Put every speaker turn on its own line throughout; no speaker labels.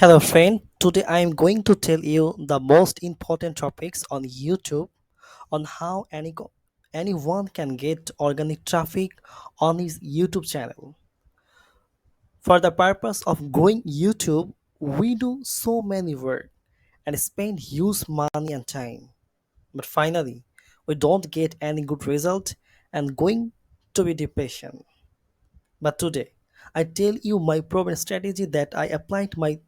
Hello, friend. Today I am going to tell you the most important topics on YouTube on how anyone can get organic traffic on his YouTube channel. For the purpose of growing YouTube, we do so many work and spend huge money and time. But finally, we don't get any good result and going to be depression. But today, I tell you my proven strategy that I applied my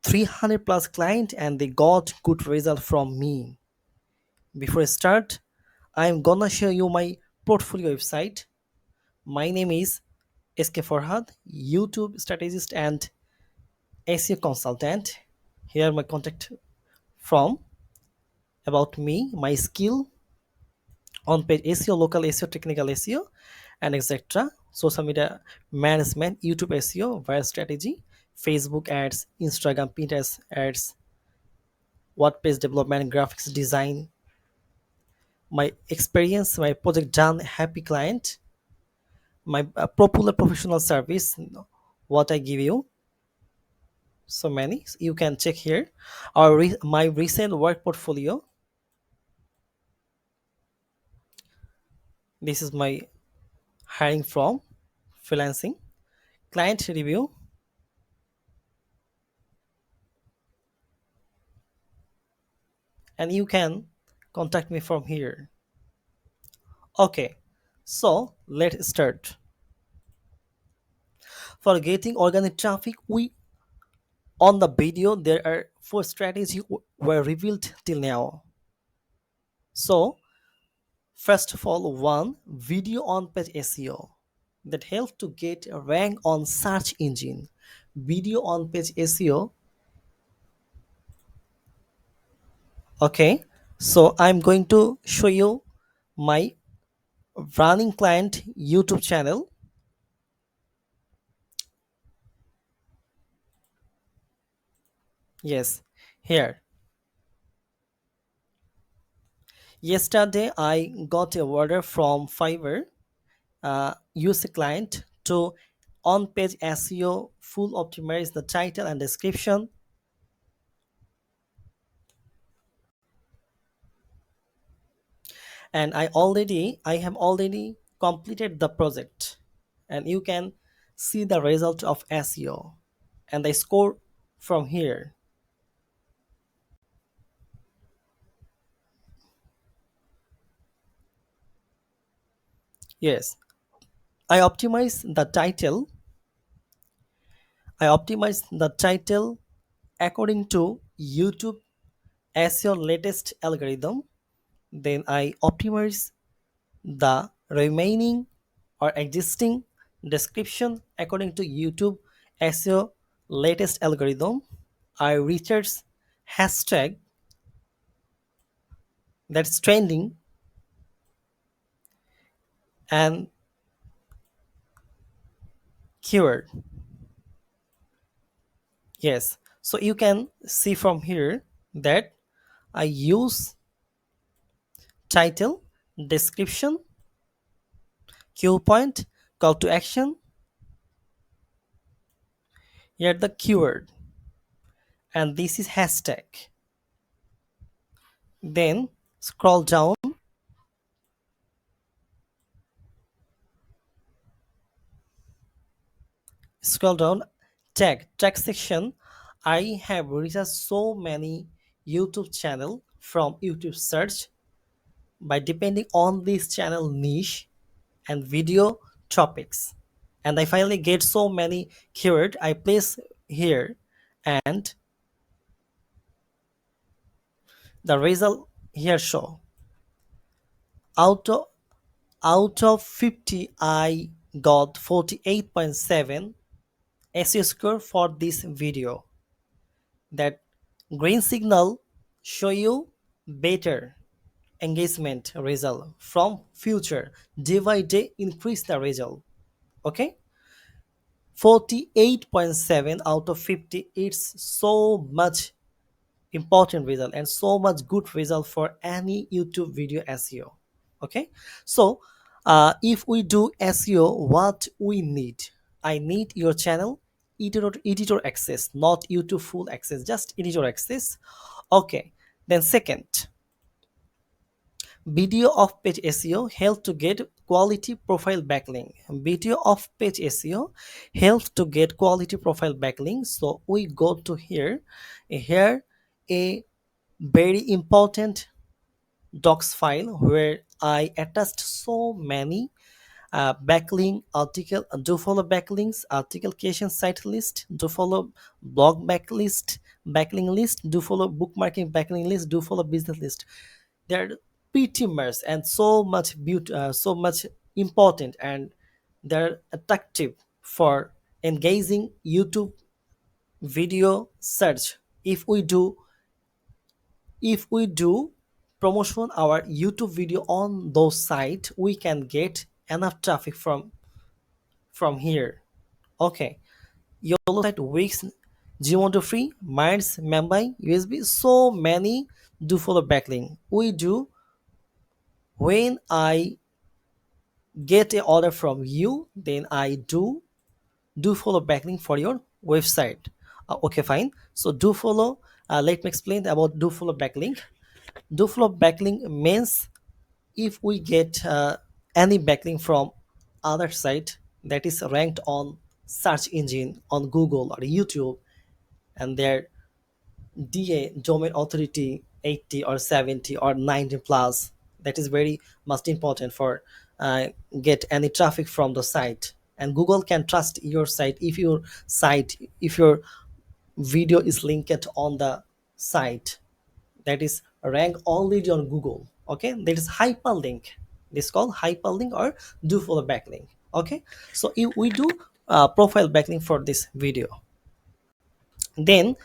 300 plus client and they got good result from me. Before I start, I'm gonna show you my portfolio website. My name is SK Farhad, YouTube strategist and SEO consultant. Here my contact from about me, my skill on page SEO, local SEO, technical SEO, and etc. Social media management, YouTube SEO, via strategy, Facebook ads, Instagram, Pinterest ads, WordPress development, graphics design, my experience, my project done, happy client, my popular professional service, what I give you, so many. You can check here. My recent work portfolio. This is my hiring from freelancing, client review, and you can contact me from here. Okay, so let's start. For getting organic traffic, we on the video there are four strategies were revealed till now. So first of all, one video on page SEO that helps to get a rank on search engine. Video on page SEO. Okay, so I'm going to show you my running client YouTube channel. Yes, here. Yesterday I got a order from Fiverr, use a client to on page SEO full optimize the title and description, and I have already completed the project, and you can see the result of SEO and the score from here. Yes, I optimize the title. I optimize the title according to YouTube SEO latest algorithm. Then I optimize the remaining or existing description according to YouTube SEO latest algorithm. I research hashtag that's trending and keyword. Yes, so you can see from here that I use title, description, cue point, call to action, here the keyword, and this is hashtag. Then scroll down, tag section. I have researched so many YouTube channel from YouTube search by depending on this channel niche and video topics, and I finally get so many keyword I place here, and the result here show out of out of 50 I got 48.7 SEO score for this video. That green signal show you better engagement result from future, day by day increase the result. Okay, 48.7 out of 50, it's so much important result and so much good result for any YouTube video SEO. Okay, so if we do SEO, what we need, I need your channel editor access, not YouTube full access, just editor access. Okay, then second, video of page SEO help to get quality profile backlink. Video of page SEO help to get quality profile backlink. So we go to here a very important docs file where I attached so many backlink article. Do follow backlinks, article creation, site list. Do follow blog backlist, backlink list. Do follow bookmarking backlink list. Do follow business list. They're pretty much and so much so much important, and they're attractive for engaging YouTube video search. If we do promotion our YouTube video on those sites, we can get enough traffic from here. Okay, yellow site, Wix, Gmondo free, Minds, Membai, USB, so many. Do follow backlink. We do when I get a order from you, then I do follow backlink for your website. Okay, fine. So do follow. Let me explain about do follow backlink. Do follow backlink means if we get any backlink from other site that is ranked on search engine on Google or YouTube, and their DA domain authority 80 or 70 or 90 plus, that is very most important for uh, get any traffic from the site. And Google can trust your site if your video is linked on the site that is ranked already on Google. Okay, that is hyperlink. This is called hyperlink or do follow backlink. Okay, so if we do profile backlink for this video. Then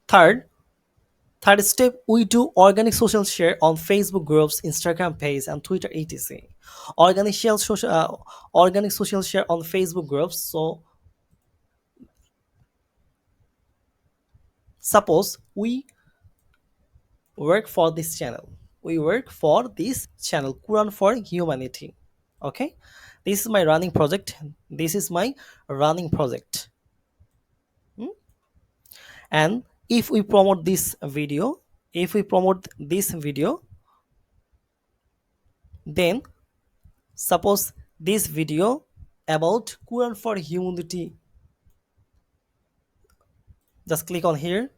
third, third step, we do organic social share on Facebook groups, Instagram page, and Twitter, etc. Organic social share on Facebook groups. So suppose we work for this channel. We work for this channel, Quran for Humanity. Okay, this is my running project. This is my running project. Hmm? And if we promote this video, then suppose this video about Quran for Humanity, just click on here,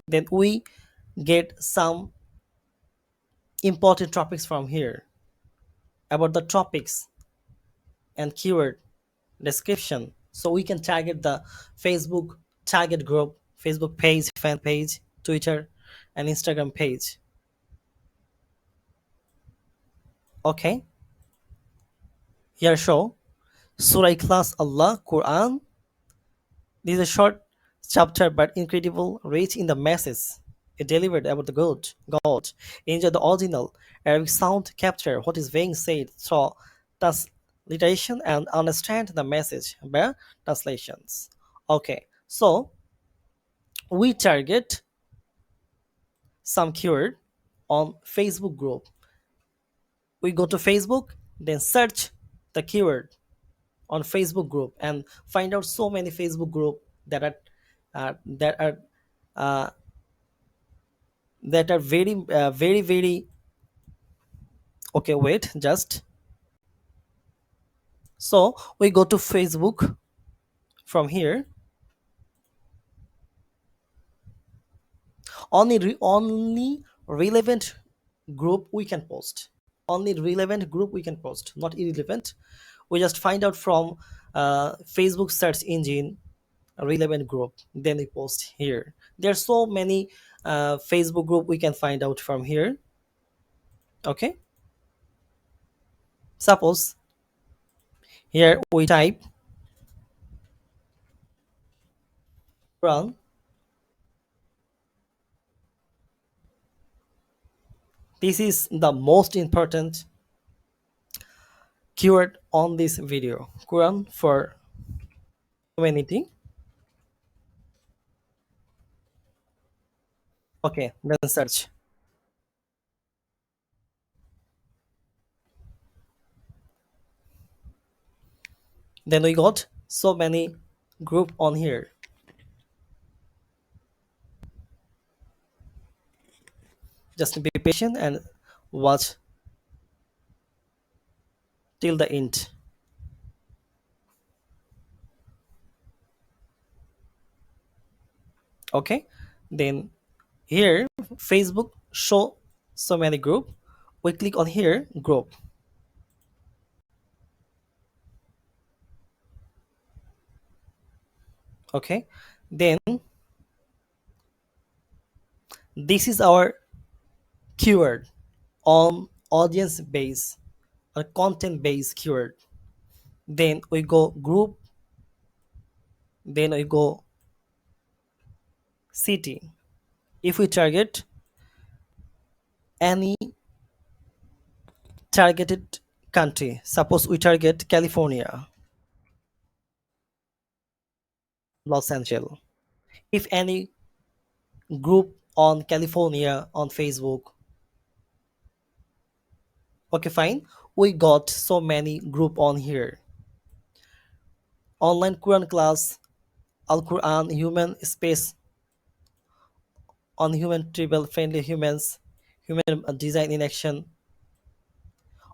then we get some important topics from here about the topics and keyword description. So we can target the Facebook target group, Facebook page, fan page, Twitter, and Instagram page. Okay, here show Surah Ikhlas, Allah, Quran. This is a short chapter but incredible, rich in the message it delivered about the God. Enjoy the original Arabic sound, capture what is being said through transliteration, and understand the message by translations. Okay, so we target some keyword on Facebook group. We go to Facebook, then search the keyword on Facebook group and find out so many Facebook group that are uh, that are very okay. Wait, just so we go to Facebook from here. Only relevant group we can post. Only relevant group we can post, not irrelevant. We just find out from Facebook search engine a relevant group, then we post here. There are so many Facebook group we can find out from here. Okay, suppose here we type run. This is the most important keyword on this video, Quran for Humanity. Okay, then search. Then we got so many group on here. Just be patient and watch till the end. Okay, then here Facebook show so many group. We click on here group. Okay, then this is our keyword on audience base or content based keyword. Then we go group, then we go city. If we target any targeted country, suppose we target California, Los Angeles. If any group on California on Facebook, okay, fine. We got so many group on here. Online Quran class, Al Quran, human space on human tribal friendly humans, human design in action.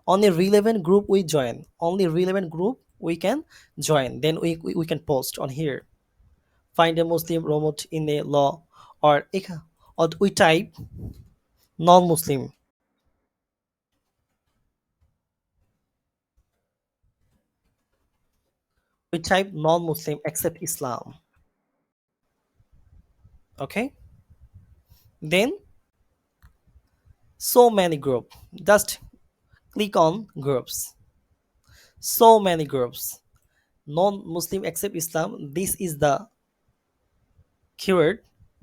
Only relevant group we join. Only relevant group we can join. Then we can post on here. Find a Muslim remote in a law or we type non-Muslim. We type non-Muslim except Islam. Okay. Then so many group. Just click on groups. So many groups. Non-Muslim except Islam. This is the keyword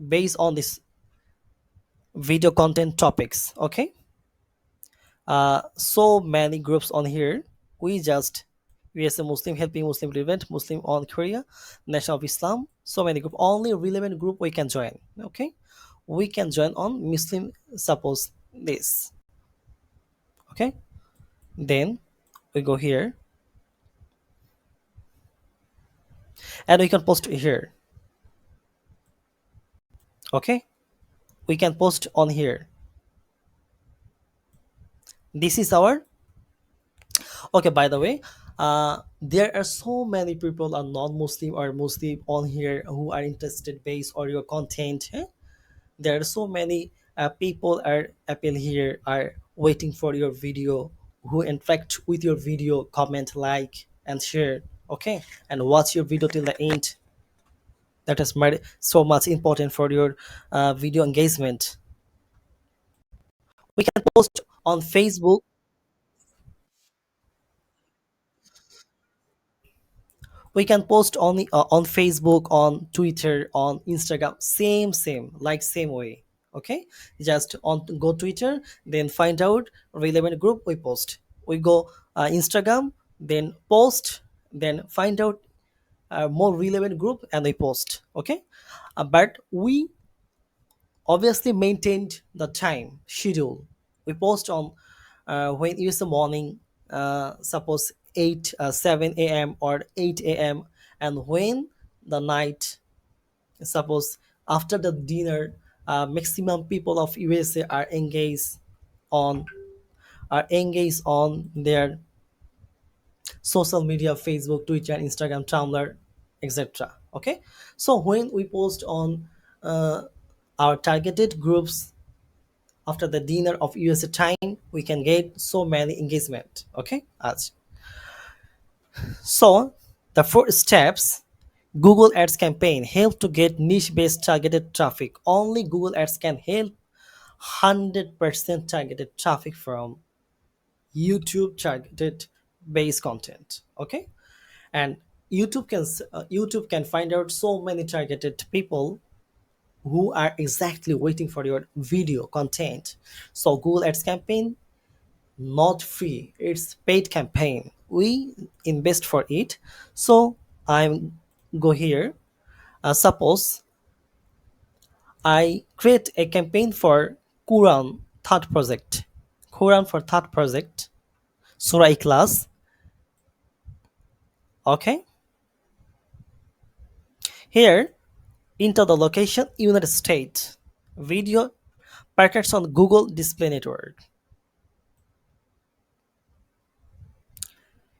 based on this video content topics. Okay. So many groups on here. We just USA Muslim helping Muslim relevant Muslim on Korea, Nation of Islam. So many group. Only relevant group we can join. Okay, we can join on Muslim. Suppose this. Okay, then we go here and we can post here. Okay, we can post on here. This is our okay. By the way, there are so many people are non-Muslim or Muslim on here who are interested based on your content. There are so many people are appeal here are waiting for your video who interact with your video, comment, like and share. Okay, and watch your video till the end. That is so much important for your video engagement. We can post on Facebook. We can post on Facebook, on Twitter, on Instagram, same like same way. Okay, just on go Twitter, then find out relevant group we post. We go Instagram, then post, then find out more relevant group and we post. Okay, but we obviously maintained the time schedule. We post on when it's the morning, suppose 8 7 a.m. or 8 a.m., and when the night, suppose after the dinner, maximum people of USA on are engaged on their social media, Facebook, Twitter, Instagram, Tumblr, etc. Okay, so when we post on uh, our targeted groups after the dinner of USA time, we can get so many engagement. Okay, so the first steps. Google Ads campaign help to get niche based targeted traffic. Only Google Ads can help 100% targeted traffic from YouTube targeted based content. Okay, and YouTube can find out so many targeted people who are exactly waiting for your video content. So Google Ads campaign not free, it's paid campaign, we invest for it. So I'm go here. Suppose I create a campaign for Quran third project. Quran for third project, Surah Class. Okay, Here, enter the location United States. Video packets on Google Display Network.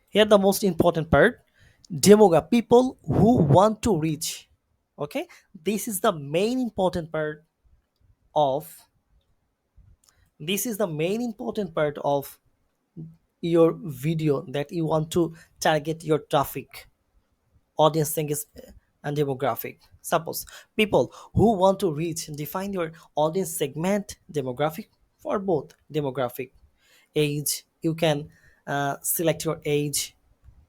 Here the most important part, demographic, people who want to reach. Okay, this is the main important part of this is the main important part of your video that you want to target your traffic audience thing is and demographic. Suppose people who want to reach, define your audience segment demographic for both demographic, age, you can select your age,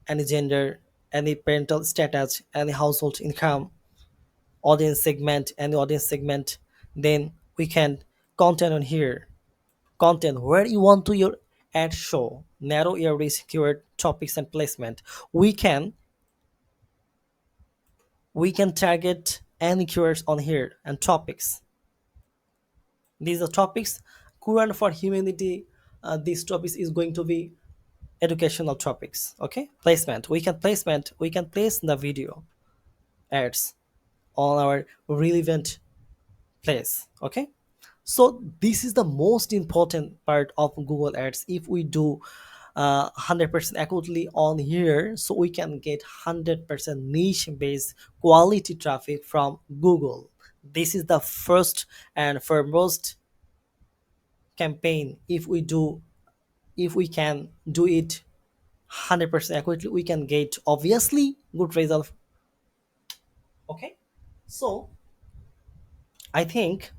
any gender, any parental status, any household income, audience segment, any audience segment. Then we can content on here, content where you want to your ad show, narrow your reach, keyword topics and placement. We can we can target any keywords on here and topics. These are topics current for humanity. These topics is going to be educational topics. Okay, placement, we can place the video ads on our relevant place. Okay, so this is the most important part of Google ads. If we do 100% accurately on here, so we can get 100% niche based quality traffic from Google. This is the first and foremost campaign. If we can do it 100% accurately, we can get obviously good result. Okay, so I think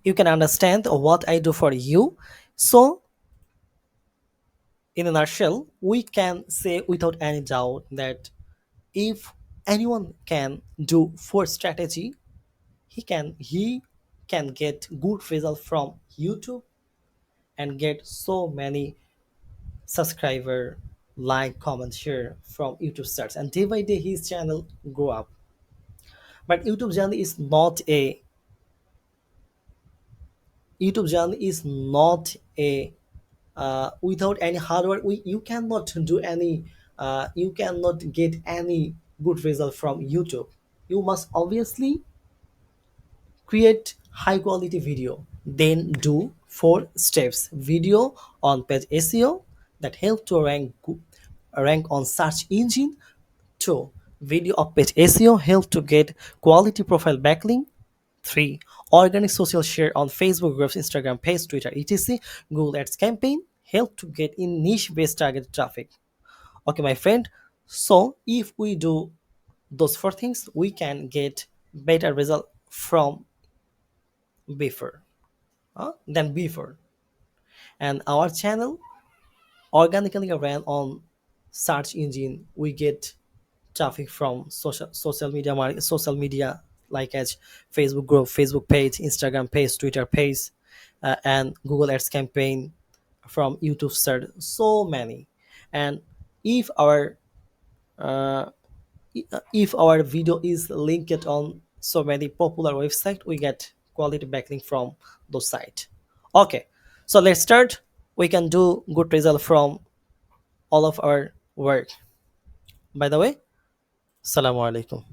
you can understand what I do for you. So in a nutshell, we can say without any doubt that if anyone can do for strategy, he can get good result from YouTube and get so many subscriber, like, comment, share from YouTube starts, and day by day his channel grow up. But youtube journey is not a without any hard work. You cannot do any you cannot get any good result from YouTube. You must obviously create high quality video, then do 4 steps video on page SEO that help to rank on search engine. 2, video of page SEO help to get quality profile backlink. 3, organic social share on Facebook groups, Instagram page, Twitter, etc. Google Ads campaign help to get in niche based targeted traffic. Okay, my friend. So if we do those 4 things, we can get better result from before than before. And our channel organically ran on search engine. We get traffic from social media like as Facebook group, Facebook page, Instagram page, Twitter page, and Google Ads campaign, from YouTube search, so many. And if our uh, if our video is linked on so many popular website, we get quality backlink from those site. Okay, so let's start. We can do good result from all of our work. By the way, Assalamu alaikum.